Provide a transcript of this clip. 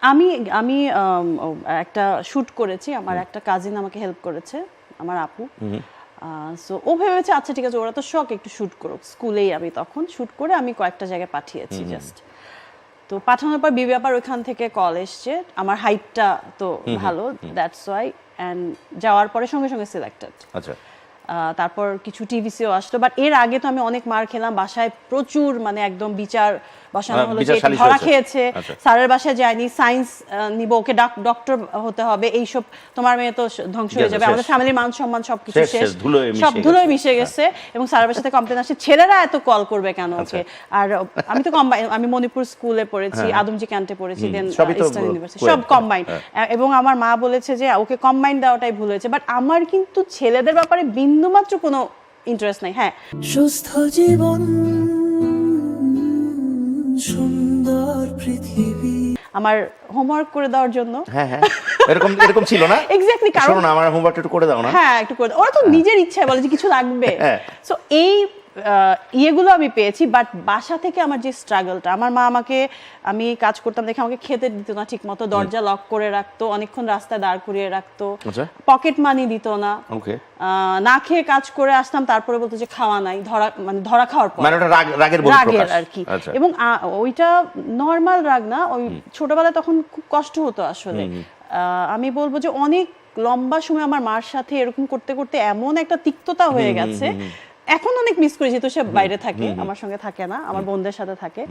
আমি আমি একটা শুট করেছি, আমার একটা কাজিন আমাকে হেল্প করেছে, আমার আপু। সো ও ভেবেছে আচ্ছা ঠিক আছে, ওরা তো শখ, একটু শুট করুক। স্কুলেই আমি তখন শুট করে আমি কয়েকটা জায়গায় পাঠিয়েছি জাস্ট। তো পাঠানোর পর বিবি আপার ওইখান থেকে কল এসছে, আমার হাইটটা তো ভালো, দ্যাটস ওয়াই, অ্যান্ড যাওয়ার পরে সঙ্গে সঙ্গে সিলেক্টেড। আচ্ছা, তারপর কিছু টিভিসিও আসলো, বাট এর আগে তো আমি অনেক মার খেলাম, বাসায় প্রচুর, মানে একদম বিচার বসানো হলো যে ধরা খেয়েছে, স্যারের বাসায় যায়নি, সায়েন্স নিব, ওকে ডক্টর হতে হবে, এইসব, তোমার মেয়ে তো ধ্বংস হয়ে যাবে, আমাদের ফ্যামিলির মান সম্মান সবকিছু শেষ, সব ধুলোয় মিশে গেছে। এবং স্যারের বাসাতে কমপ্লেন আসছে, ছেলেরা এত কল করবে কেন ওকে। আর আমি তো কম্বাইন, আমি মণিপুর স্কুলে পড়েছি, আদমজি ক্যান্টে পড়েছি, দেন ইস্টার্ন ইউনিভার্সিটি, সব কম্বাইন। এবং আমার মা বলেছে যে ওকে কম্বাইন দেওয়াটাই ভুল হয়েছে, বাট আমার কিন্তু ছেলেদের ব্যাপারে বিন্দুমাত্র কোনো ইন্টারেস্ট নাই। হ্যাঁ, সুস্থ জীবন, সুন্দর পৃথিবী, আমার হোমওয়ার্ক করে দেওয়ার জন্য। হ্যাঁ হ্যাঁ, এরকম ছিল না এক্স্যাক্টলি, কারণ শোনো না, আমার হোমওয়ার্কটা একটু করে দাও না। হ্যাঁ, একটু করে দাও। ওরা তো নিজের ইচ্ছায় বলে যে কিছু লাগবে। সো এই ইয়েগুলো আমি পেয়েছি, বাট বাসা থেকে আমার যে স্ট্রাগলটা, আমার মা আমাকে, আমি কাজ করতাম দেখে আমাকে খেতে দিত না ঠিক মতো, দরজা লক করে রাখতো, অনেকক্ষণ রাস্তায় দাঁড় করিয়ে রাখতো, পকেট মানি দিত না, না খেয়ে কাজ করে আসতাম, তারপরে বলতো যে খাওয়া নাই, ধরা খাওয়ার পর, মানে ওটা রাগের আর কি। এবং ওইটা নর্মাল রাগ না, ওই ছোটবেলায় তখন খুব কষ্ট হতো আসলে। আমি বলবো যে অনেক লম্বা সময় আমার মার সাথে এরকম করতে করতে এমন একটা তিক্ততা হয়ে গেছে, এখন অনেক মিস করি, যেহেতু সে বাইরে থাকে, আমার সঙ্গে থাকে না, আমার বোনদের সাথে থাকে।